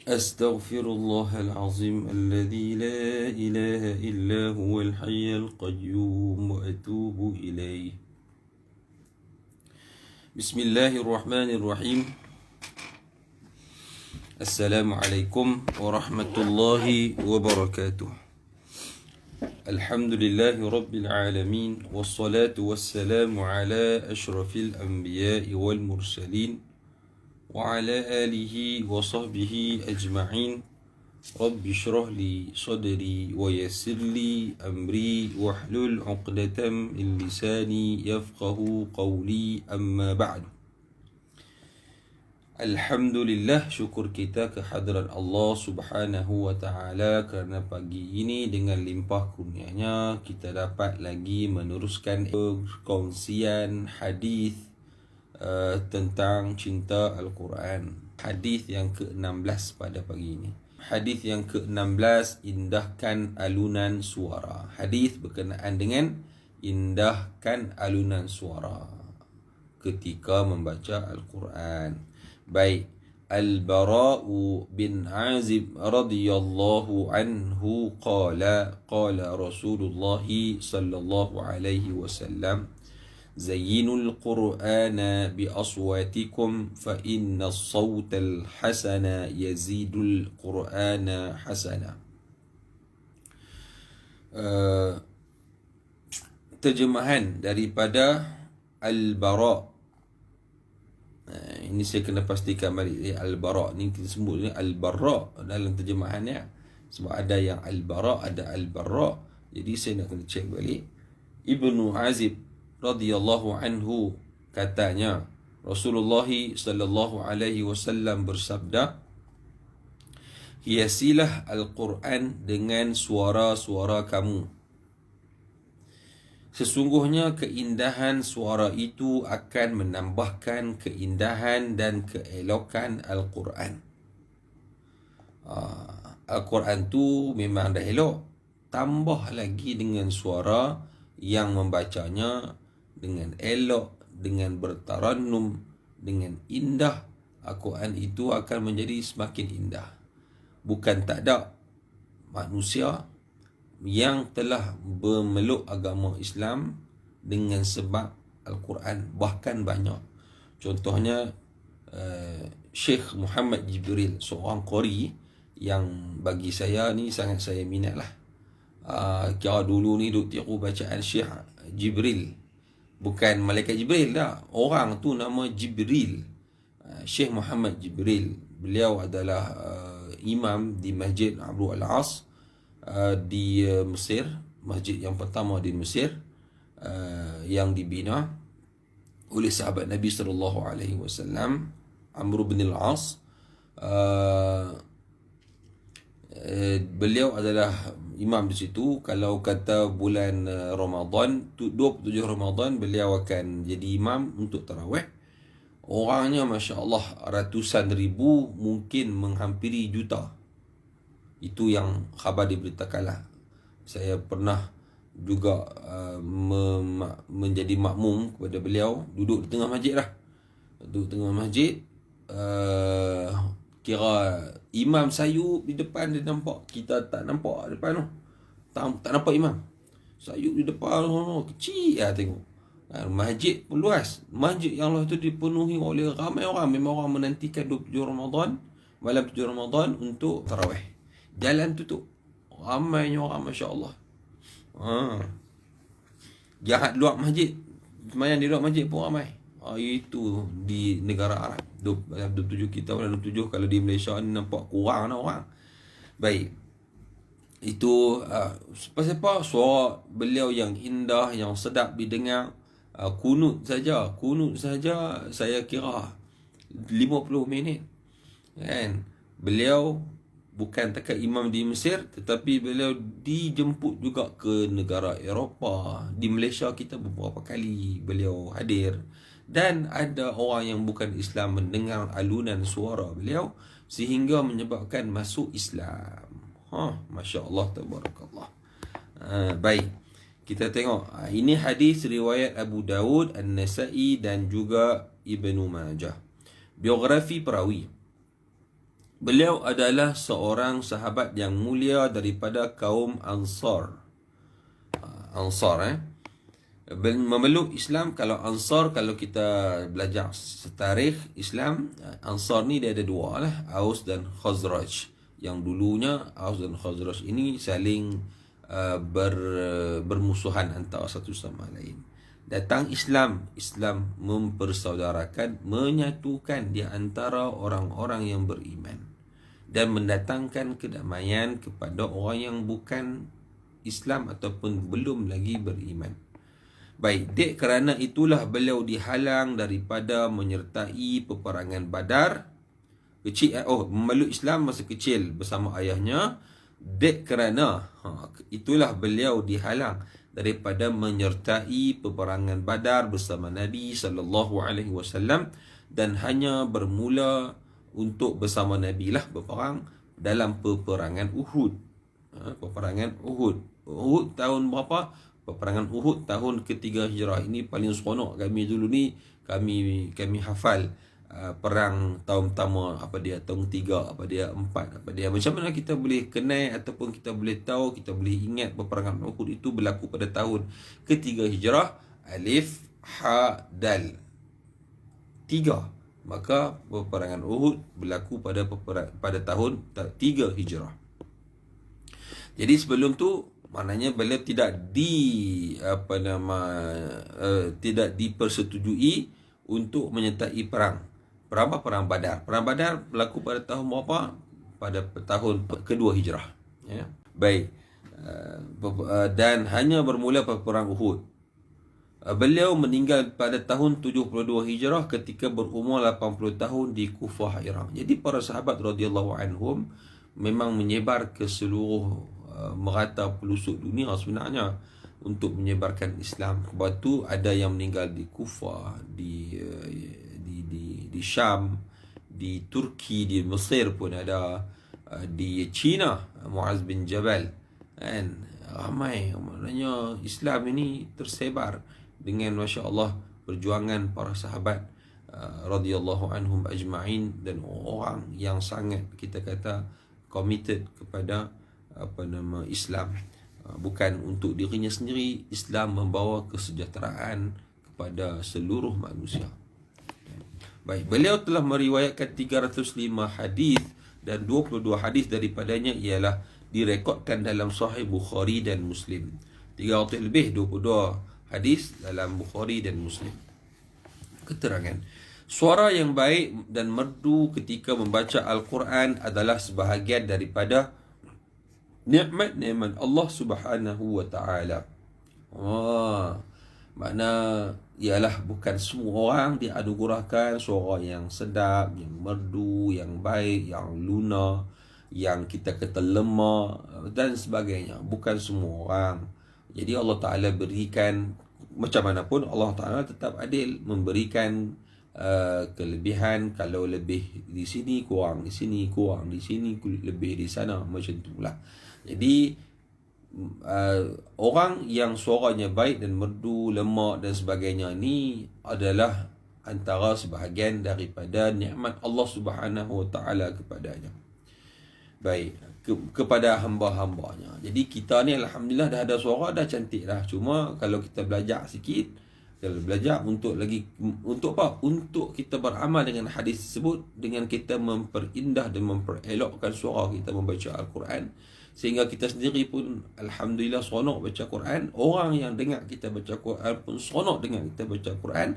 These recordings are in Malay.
أستغفر الله العظيم الذي لا إله إلا هو الحي القيوم وأتوب إليه. بسم الله الرحمن الرحيم. السلام عليكم ورحمة الله وبركاته. الحمد لله رب العالمين، والصلاة والسلام على أشرف الأنبياء والمرسلين وعلى آله وصحبه أجمعين. رب اشرح لي صدري ويسر لي أمري واحلل عقدة من لساني يفقه قولي. أما بعد. Alhamdulillah, syukur kita kehadrat Allah Subhanahu wa ta'ala kerana pagi ini dengan limpah kurnianya kita dapat lagi meneruskan perkongsian hadis tentang cinta Al-Quran. Hadis yang ke-16 pada pagi ini. Hadis yang ke-16, indahkan alunan suara. Hadis berkenaan dengan indahkan alunan suara ketika membaca Al-Quran. Baik, Al-Bara'u bin Azib radhiyallahu anhu qala Rasulullah sallallahu alaihi wasallam zayyinul Qur'ana bi aswatikum fa inna as-sawtal hasana yazidul Qur'ana hasana. Terjemahan daripada Al-Bara'. Ini saya kena pastikan balik. Al-Bara' ni kita sebut Al-Bara' dalam terjemahannya, sebab ada yang Al-Bara', ada Al-Bara'. Jadi saya nak kena cek balik. Ibnu Azib radhiyallahu anhu katanya, Rasulullah sallallahu alaihi wasallam bersabda, hiasilah Al-Quran dengan suara-suara kamu. Sesungguhnya keindahan suara itu akan menambahkan keindahan dan keelokan Al-Quran. Al-Quran tu memang dah elok, tambah lagi dengan suara yang membacanya dengan elok, dengan bertarannum, dengan indah. Al-Quran itu akan menjadi semakin indah. Bukan tak ada manusia yang telah bermeluk agama Islam dengan sebab Al-Quran, bahkan banyak. Contohnya Syekh Muhammad Jibril, seorang qari yang bagi saya ni sangat saya minat lah. Kira dulu ni duk tiru bacaan Syekh Jibril, bukan Malaikat Jibril dah, orang tu nama Jibril. Syekh Muhammad Jibril, beliau adalah imam di Masjid Abu Al-As di Mesir, masjid yang pertama di Mesir, yang dibina oleh sahabat Nabi sallallahu alaihi wasallam, Amr bin Al-As. Beliau adalah imam di situ. Kalau kata bulan Ramadan, 27 Ramadan beliau akan jadi imam untuk tarawih. Orangnya masya-Allah ratusan ribu, mungkin menghampiri juta. Itu yang khabar diberitakanlah. Saya pernah juga menjadi makmum kepada beliau, duduk di tengah masjid lah. Duduk tengah masjid, kira imam sayup di depan dia nampak, kita tak nampak depan tu. Tak nampak imam. Sayup di depan tu, kecil lah tengok. Masjid pun luas. Masjid yang luas tu dipenuhi oleh ramai orang. Memang orang menantikan 27 Ramadan, malam 7 Ramadan untuk tarawih. Jalan tutup, ramainya orang, Masya Allah. Jahat luar masjid, semayang di luar masjid pun ramai. Itu di negara Arab. 27 kita, 27 kalau di Malaysia ni nampak kurang lah orang. Baik, itu pasal apa? Suara beliau yang indah, yang sedap didengar. Kunut saja saya kira 50 minit kan. Beliau bukan takat imam di Mesir, tetapi beliau dijemput juga ke negara Eropah. Di Malaysia kita beberapa kali beliau hadir. Dan ada orang yang bukan Islam mendengar alunan suara beliau sehingga menyebabkan masuk Islam. Masya Allah, tabarakallah. Baik, kita tengok. Ini hadis riwayat Abu Dawud, An-Nasa'i dan juga Ibnu Majah. Biografi perawi. Beliau adalah seorang sahabat yang mulia daripada kaum Ansar. Ansar memeluk Islam. Kalau Ansar, kalau kita belajar tarikh Islam, Ansar ni dia ada dua lah, Aus dan Khazraj. Yang dulunya Aus dan Khazraj ini saling bermusuhan antara satu sama lain. Datang Islam mempersaudarakan, menyatukan di antara orang-orang yang beriman dan mendatangkan kedamaian kepada orang yang bukan Islam ataupun belum lagi beriman. Baik, dek kerana itulah beliau dihalang daripada menyertai peperangan Badar. Memeluk Islam masa kecil bersama ayahnya. Dek kerana itulah beliau dihalang daripada menyertai peperangan Badar bersama Nabi SAW, dan hanya bermula untuk bersama Nabi lah berperang dalam peperangan Uhud. Peperangan Uhud. Uhud tahun berapa? Peperangan Uhud tahun ketiga Hijrah. Ini paling seronok kami dulu ni. Kami hafal perang tahun pertama apa dia, tahun 3 apa dia, 4 apa dia. Macam mana kita boleh kenal ataupun kita boleh tahu, kita boleh ingat peperangan Uhud itu berlaku pada tahun ketiga Hijrah. Alif Ha Dal 3. Maka peperangan Uhud berlaku pada tahun 3 Hijrah. Jadi sebelum tu maknanya beliau tidak tidak dipersetujui untuk menyertai perang. Perang Badar. Perang Badar berlaku pada tahun berapa? Pada tahun kedua Hijrah. Ya. Baik. Dan hanya bermula pada perang Uhud. Beliau meninggal pada tahun 72 Hijrah ketika berumur 80 tahun di Kufah, Iraq. Jadi para sahabat radhiyallahu anhum memang menyebar ke seluruh merata pelosok dunia sebenarnya untuk menyebarkan Islam. Sebab tu ada yang meninggal di Kufah, di Syam, di Turki, di Mesir pun ada, di China, Muaz bin Jabal. Kan ramai, maknanya Islam ini tersebar dengan masya-Allah perjuangan para sahabat radhiyallahu anhum ajma'in, dan orang yang sangat kita kata committed kepada Islam. Bukan untuk dirinya sendiri. Islam membawa kesejahteraan kepada seluruh manusia. Baik, beliau telah meriwayatkan 305 hadis dan 22 hadis daripadanya ialah direkodkan dalam Sahih Bukhari dan Muslim. 300 lebih 22 hadis dalam Bukhari dan Muslim. Keterangan, suara yang baik dan merdu ketika membaca Al-Quran adalah sebahagian daripada nikmat-nikmat Allah Subhanahu wa taala. Makna ialah bukan semua orang dianugerahkan suara yang sedap, yang merdu, yang baik, yang lunak, yang kita kata lemah dan sebagainya. Bukan semua orang. Jadi Allah Ta'ala berikan, macam mana pun Allah Ta'ala tetap adil, memberikan kelebihan. Kalau lebih di sini, kurang di sini, kurang di sini, lebih di sana, macam itulah. Jadi orang yang suaranya baik dan merdu, lemak dan sebagainya ni adalah antara sebahagian daripada nikmat Allah Subhanahu wa taala kepadanya. Baik, kepada hamba-hambanya. Jadi kita ni alhamdulillah dah ada suara, dah cantik dah. Cuma kalau kita belajar sikit, kalau belajar untuk apa? Untuk kita beramal dengan hadis tersebut, dengan kita memperindah dan memperelokkan suara kita membaca Al-Quran, sehingga kita sendiri pun alhamdulillah seronok baca Quran. Orang yang dengar kita baca Quran pun seronok dengar kita baca Quran,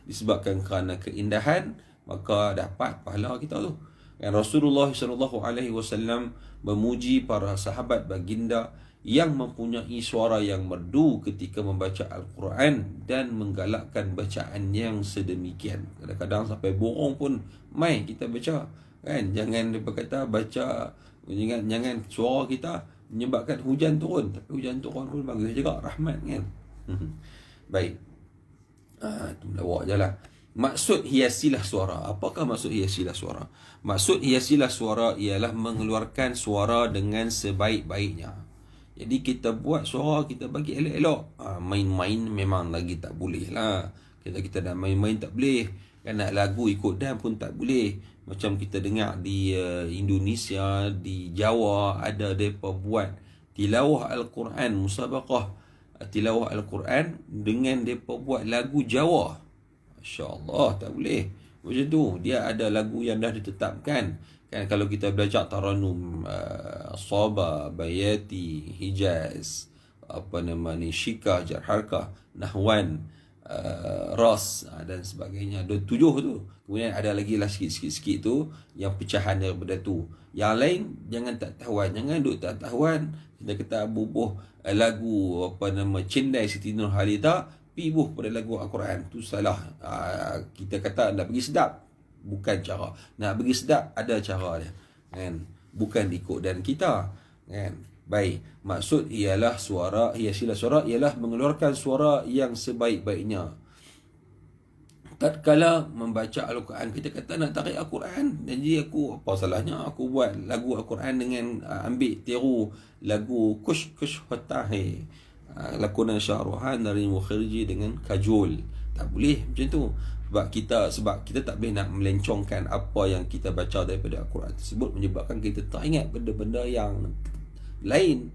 disebabkan kerana keindahan, maka dapat pahala kita tu. Dan Rasulullah SAW memuji para sahabat baginda yang mempunyai suara yang merdu ketika membaca Al-Quran dan menggalakkan bacaan yang sedemikian. Kadang-kadang sampai burung pun mai kita baca, kan? Jangan dia berkata baca, jangan suara kita menyebabkan hujan turun. Tapi hujan turun pun bagus juga, rahmat, kan? Baik. Itu melawak je lah. Maksud hiasilah suara. Apakah maksud hiasilah suara? Maksud hiasilah suara ialah mengeluarkan suara dengan sebaik-baiknya. Jadi kita buat suara kita bagi elok-elok. Main-main memang lagi tak boleh lah. Kita dah main-main tak boleh. Kan nak lagu ikut dan pun tak boleh. Macam kita dengar di Indonesia, di Jawa, ada mereka buat tilawah Al-Quran, musabaqah tilawah Al-Quran dengan mereka buat lagu Jawa. Masya Allah, tak boleh macam tu. Dia ada lagu yang dah ditetapkan kan. Kalau kita belajar taranum Sabah, Bayati, Hijaz, apa nama ni, Syikah, Jarharkah, Nahwan, Ras dan sebagainya. Ada 7 tu. Kemudian ada lagi lah sikit-sikit tu yang pecahan daripada tu. Yang lain jangan tak tahuan, jangan duk tak tahuan. Kita kata bubuh lagu apa nama Cendai Siti Nurhaliza, pibuh pada lagu Al-Quran. Tu salah. Kita kata nak bagi sedap, bukan cara. Nak bagi sedap ada cara dia kan, bukan ikut dan kita kan. Baik, maksud ialah suara, hiasilah suara ialah mengeluarkan suara yang sebaik-baiknya. Tatkala membaca Al-Quran, kita kata nak tarik Al-Quran, jadi aku, apa salahnya aku buat lagu Al-Quran dengan ambil tiru lagu Kush Kush Hotahe, lakonan Syahruhan dari Mukhirji dengan Kajol. Tak boleh macam tu. Sebab kita tak boleh nak melencongkan apa yang kita baca daripada Al-Quran tersebut, menyebabkan kita teringat benda-benda yang lain,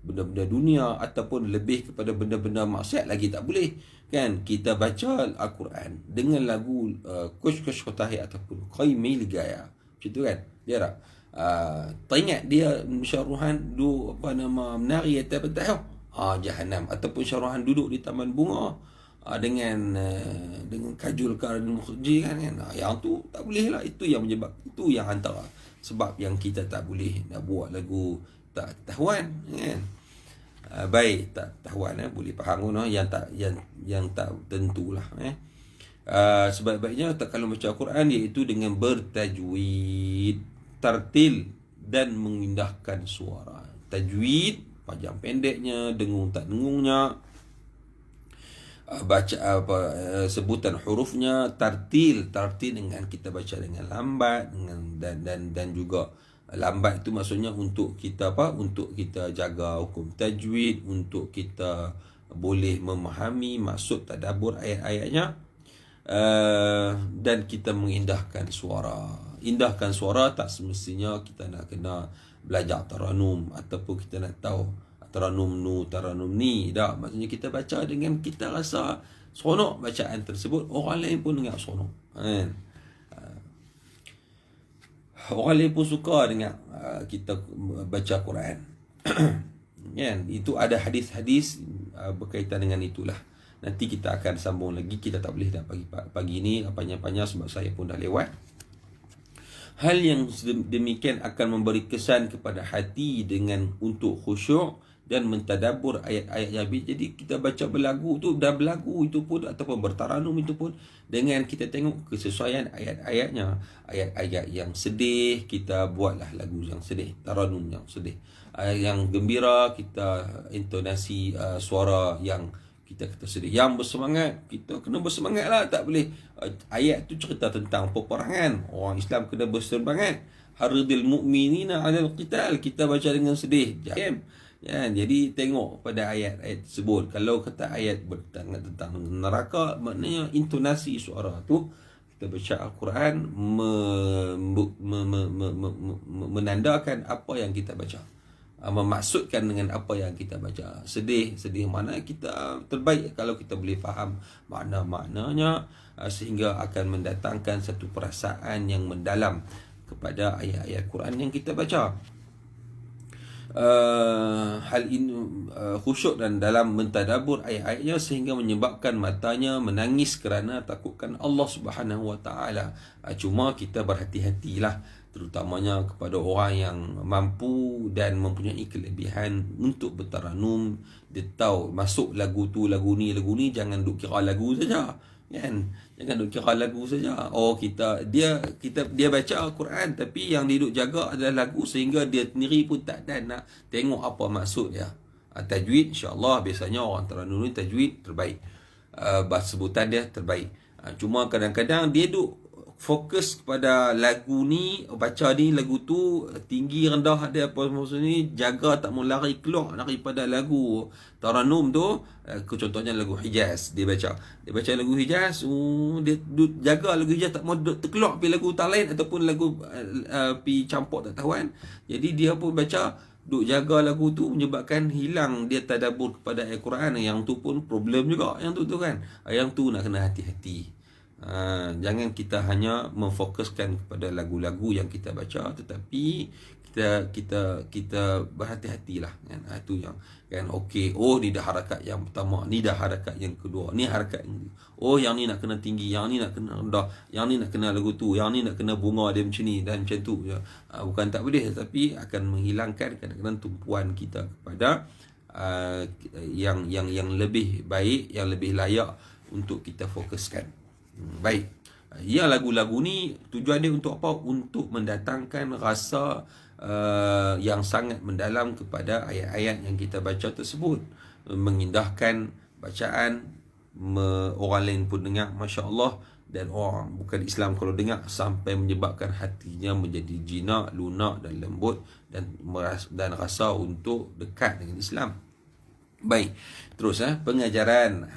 benda-benda dunia, ataupun lebih kepada benda-benda maksiat lagi tak boleh kan. Kita baca Al-Quran dengan lagu Kush Kush Hotahi ataupun Qaimi Ligaya, macam tu kan. Dia tak teringat dia Syahruhan du apa nama menari atas petang Jahanam, ataupun Syahruhan duduk di taman bunga dengan Kajol Karan Mukhji kan. Yang tu tak boleh lah. Itu yang menyebab, itu yang antara sebab yang kita tak boleh nak buat lagu tak tahuan kan. Baik, tak tahuan boleh faham yang tak tentulah sebaik-baiknya tak kalau baca Al-Quran iaitu dengan bertajwid, tartil dan mengindahkan suara. Tajwid panjang pendeknya, dengung tak dengungnya, baca sebutan hurufnya. Tartil dengan kita baca dengan lambat, dan juga lambat itu maksudnya untuk kita untuk kita jaga hukum tajwid, untuk kita boleh memahami maksud tadabbur ayat-ayatnya, dan kita mengindahkan suara. Indahkan suara tak semestinya kita nak kena belajar taranum ataupun kita nak tahu taranum ni. Tak, maksudnya kita baca dengan kita rasa seronok bacaan tersebut, orang lain pun dengar seronok kan. Orang lain pun suka dengar kita baca Quran kan. Itu ada hadis-hadis berkaitan dengan itulah. Nanti kita akan sambung lagi. Kita tak boleh dah pagi ni panjang-panjang sebab saya pun dah lewat. Hal yang demikian akan memberi kesan kepada hati dengan untuk khusyuk dan mentadabbur ayat-ayat yang habis. Jadi kita baca berlagu tu, dah berlagu itu pun ataupun bertaranum itu pun, dengan kita tengok kesesuaian ayat-ayatnya. Ayat-ayat yang sedih, kita buatlah lagu yang sedih, taranum yang sedih. Yang gembira, kita intonasi suara yang kita kata sedih. Yang bersemangat, kita kena bersemangat lah. Tak boleh ayat tu cerita tentang peperangan, orang Islam kena bersemangat. Haridil mu'minina 'alal qital, kita baca dengan sedih. Ya, jadi tengok pada ayat-ayat tersebut. Kalau kata ayat tentang neraka, maknanya intonasi suara tu, kita baca Al-Quran menandakan apa yang kita baca, memaksudkan dengan apa yang kita baca. Sedih mana kita terbaik kalau kita boleh faham makna-maknanya, sehingga akan mendatangkan satu perasaan yang mendalam kepada ayat-ayat Quran yang kita baca. Hal ini khusyuk dan dalam mentadabbur ayat-ayatnya sehingga menyebabkan matanya menangis kerana takutkan Allah Subhanahu wa taala. Cuma kita berhati-hatilah, terutamanya kepada orang yang mampu dan mempunyai kelebihan untuk bertaranum. Dia tahu masuk lagu tu, lagu ni, jangan duk kira lagu saja kan. Jangan duk kira lagu saja. Dia baca Al-Quran tapi yang dia duk jaga adalah lagu, sehingga dia sendiri pun tak ada nak tengok apa maksud dia. Tajwid insya-Allah biasanya orang taranum ni tajwid terbaik. Sebutan dia terbaik. Cuma kadang-kadang dia duk fokus kepada lagu ni, baca ni lagu tu, tinggi rendah ada apa maksud ni, jaga tak mau lari keluar daripada lagu Taranum tu. Contohnya lagu Hijaz, dia baca lagu Hijaz, dia jaga lagu Hijaz, tak mau terkeluar pi lagu tak lain ataupun lagu pi campur tak tahu kan. Jadi dia pun baca, duk jaga lagu tu, menyebabkan hilang dia tadabbur kepada Al-Quran. Yang tu pun problem juga, yang tu kan. Yang tu nak kena hati-hati. Jangan kita hanya memfokuskan kepada lagu-lagu yang kita baca, tetapi kita berhati-hatilah kan. Itu yang kan, okey, ni dah harakat yang pertama, ni dah harakat yang kedua, ni harakat yang ni nak kena tinggi, yang ni nak kena rendah, yang ni nak kena lagu tu, yang ni nak kena bunga dia macam ni dan macam tu. Bukan tak boleh, tapi akan menghilangkan kadang-kadang tumpuan kita kepada yang lebih baik, yang lebih layak untuk kita fokuskan. Baik. Ya, lagu-lagu ni tujuan dia untuk apa? Untuk mendatangkan rasa yang sangat mendalam kepada ayat-ayat yang kita baca tersebut. Mengindahkan bacaan, orang lain pun dengar, Masya Allah. Dan orang bukan Islam kalau dengar, sampai menyebabkan hatinya menjadi jinak, lunak dan lembut, dan rasa untuk dekat dengan Islam. Baik, terus pengajaran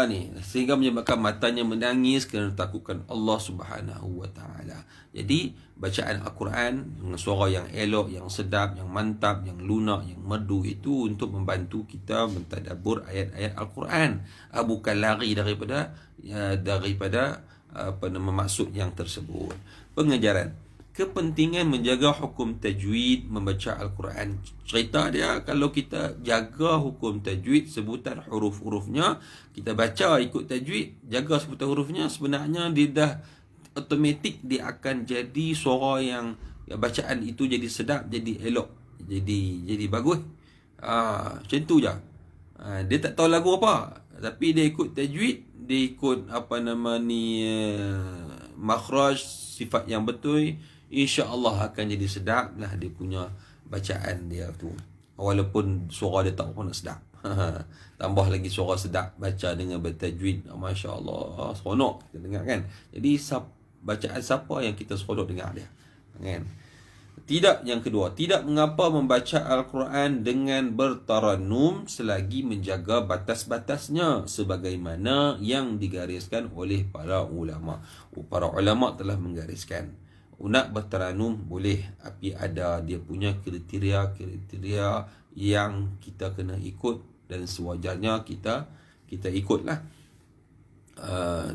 ni, sehingga menyebabkan matanya menangis kerana takutkan Allah Subhanahu wa taala. Jadi bacaan Al-Quran dengan suara yang elok, yang sedap, yang mantap, yang lunak, yang merdu, itu untuk membantu kita mentadabbur ayat-ayat Al-Quran, bukan lari daripada maksud yang tersebut. Pengajaran kepentingan menjaga hukum tajwid membaca Al-Quran. Cerita dia, kalau kita jaga hukum tajwid, sebutan huruf-hurufnya, kita baca ikut tajwid, jaga sebutan hurufnya, sebenarnya dia dah automatik, dia akan jadi suara yang bacaan itu jadi sedap, jadi elok, jadi bagus. Macam tu je. Dia tak tahu lagu apa, tapi dia ikut tajwid, dia ikut makhraj, sifat yang betul, insya-Allah akan jadi sedap lah dia punya bacaan dia tu. Walaupun suara dia tak pernah sedap. Tambah lagi suara sedap, baca dengan bertajwid, masya-Allah, seronok kita dengar kan. Jadi bacaan siapa yang kita seronok dengar dia, kan? Yang kedua, tidak mengapa membaca Al-Quran dengan bertarannum selagi menjaga batas-batasnya sebagaimana yang digariskan oleh para ulama. Para ulama telah menggariskan, nak bertarannum boleh, tapi ada dia punya kriteria yang kita kena ikut, dan sewajarnya kita ikutlah.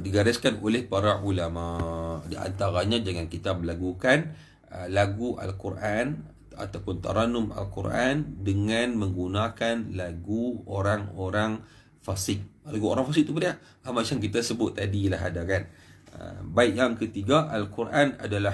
Digariskan oleh para ulama. Di antaranya, jangan kita melakukan lagu Al-Quran ataupun tarannum Al-Quran dengan menggunakan lagu orang-orang fasik. Lagu orang fasik tu apa dia? Macam kita sebut tadi lah, ada kan. Baik, yang ketiga, Al-Quran adalah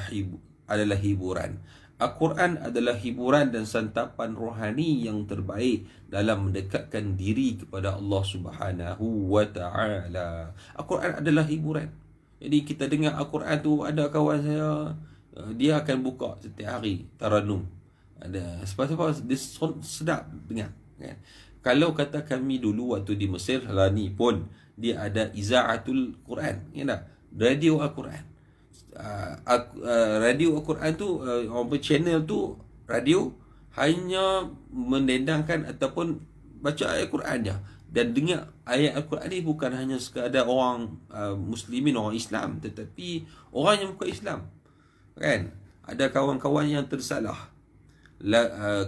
hiburan. Al-Quran adalah hiburan dan santapan rohani yang terbaik dalam mendekatkan diri kepada Allah Subhanahu wa taala. Al-Quran adalah hiburan. Jadi kita dengar Al-Quran tu, ada kawan saya, dia akan buka setiap hari tarannum. Ada sebab dia sedap dengar, kan? Kalau kata kami dulu waktu di Mesir, ni pun dia ada izaatul Quran, ya tak? Radio Al-Quran. Radio Al-Quran tu, channel tu radio hanya mendendangkan ataupun baca ayat Quran je. Dan dengar ayat Al-Quran ni bukan hanya sekadar orang muslimin, orang Islam, tetapi orang yang bukan Islam, kan? Ada kawan-kawan yang tersalah,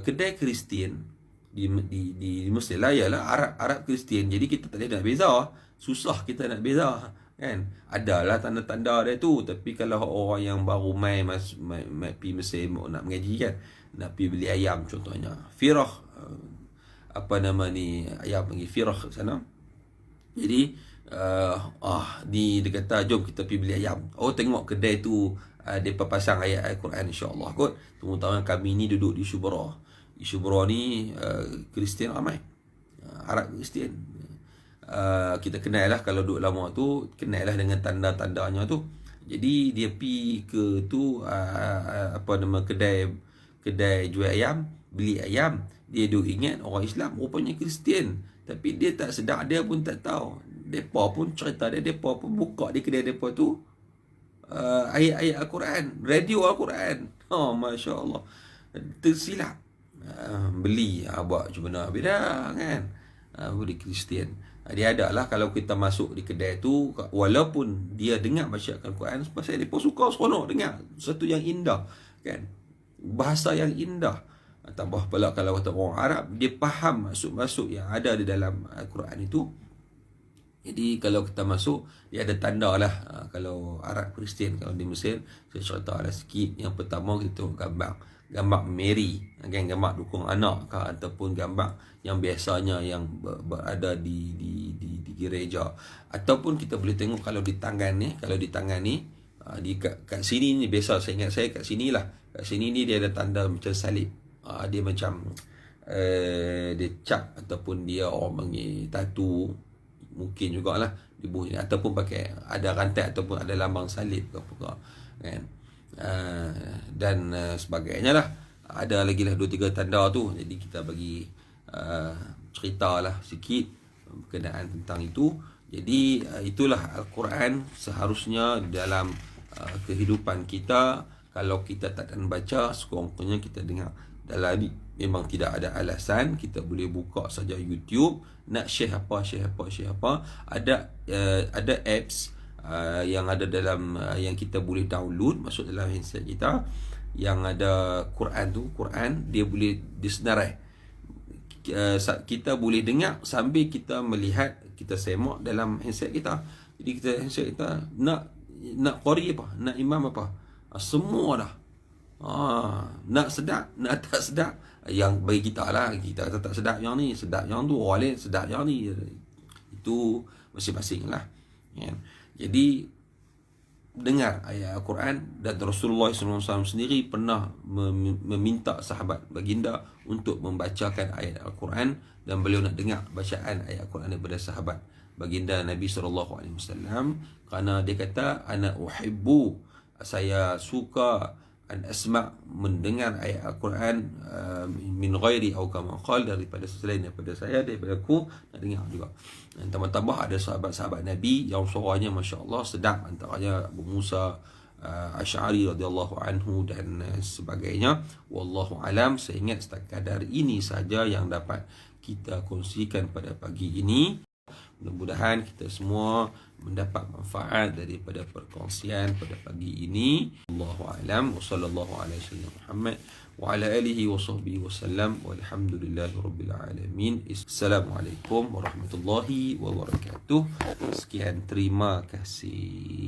kedai Kristian di Mesir lah, ialah Arab Kristian. Jadi kita tak boleh nak beza, susah kita nak beza, kan? Adalah tanda-tanda dia tu, tapi kalau orang yang baru mai pergi Mesir nak mengaji, kan, nak pergi beli ayam contohnya, firah, ayam panggil firah sana. Jadi dia kata jom kita pergi beli ayam. Tengok kedai tu, mereka pasang ayat Al-Quran, insya-Allah kot. Terutama kami ni duduk di Shubra. Di Shubra ni Kristian ramai, Arab Kristian. Kita kenal lah, kalau duduk lama tu kenal lah dengan tanda-tandanya tu. Jadi dia pergi ke tu kedai jual ayam, beli ayam. Dia duk ingat orang Islam, rupanya Kristian, tapi dia tak sedar, dia pun tak tahu. Depa pun cerita dia, depa pun buka di kedai depa tu ayat-ayat Al-Quran, radio Al-Quran. Oh, Masya Allah. Tersilap. Beli, buat je benar beda kan. Beli Kristian. Dia ada lah kalau kita masuk di kedai tu, walaupun dia dengar baca Al-Quran, pasal dia pun suka seronok dengar. Satu yang indah kan. Bahasa yang indah. Tambah pula kalau kata orang Arab, dia faham maksud-maksud yang ada di dalam Al-Quran itu. Jadi kalau kita masuk, dia ada tanda lah. Kalau Arab Kristian, kalau di Mesir, saya cerita lah sikit. Yang pertama kita tengok gambar Mary, kan, gambar dukung anak kah, ataupun gambar yang biasanya yang berada di gereja. Ataupun kita boleh tengok kalau di tangan ni, kat sini ni biasa saya ingat saya kat sini lah. Kat sini ni dia ada tanda macam salib. Dia macam dia cap ataupun dia orang panggil tatu, mungkin jugalah dibuat, ataupun pakai ada rantai ataupun ada lambang salib ke apa kan. Dan sebagainya lah. Ada lagi lah 2-3 tanda tu. Jadi kita bagi ceritalah sikit berkenaan tentang itu. Jadi itulah Al-Quran seharusnya dalam kehidupan kita. Kalau kita tak akan baca, sekurang-kurangnya kita dengar. Dalam ni memang tidak ada alasan, kita boleh buka saja YouTube, nak share apa. Ada apps yang ada dalam yang kita boleh download masuk dalam handset kita, yang ada Quran tu, Quran dia boleh disenarai. Kita boleh dengar sambil kita melihat, kita semak dalam handset kita. Jadi kita handset kita nak qari apa, nak imam apa, semua dah. Nak sedap, nak tak sedap, yang bagi kita lah, kita kata tak sedap yang ni, sedap yang tu, orang lain sedap yang ni. Itu masing-masing lah ya. Jadi dengar ayat Al-Quran. Dan Rasulullah SAW sendiri pernah meminta sahabat baginda untuk membacakan ayat Al-Quran, dan beliau nak dengar bacaan ayat Al-Quran daripada sahabat baginda Nabi SAW, kerana dia kata, ana uhibbu, saya suka an asma', mendengar ayat Al-Quran min ghairi atau kama qala, daripada selain daripada saya, daripada aku, nak dengar juga. Dan tambah-tambah ada sahabat-sahabat Nabi yang suaranya masya-Allah sedap, antaranya Abu Musa Asy'ari radhiyallahu anhu dan sebagainya. Wallahu alam. Saya ingat sekadar ini saja yang dapat kita kongsikan pada pagi ini. Mudah-mudahan kita semua mendapat manfaat daripada perkongsian pada pagi ini. Allahu a'lam, wa sallallahu alaihi wasallam Muhammad wa ala alihi wa sahbihi wasallam, walhamdulillahirabbil alamin. Assalamualaikum warahmatullahi wabarakatuh. Sekian, terima kasih.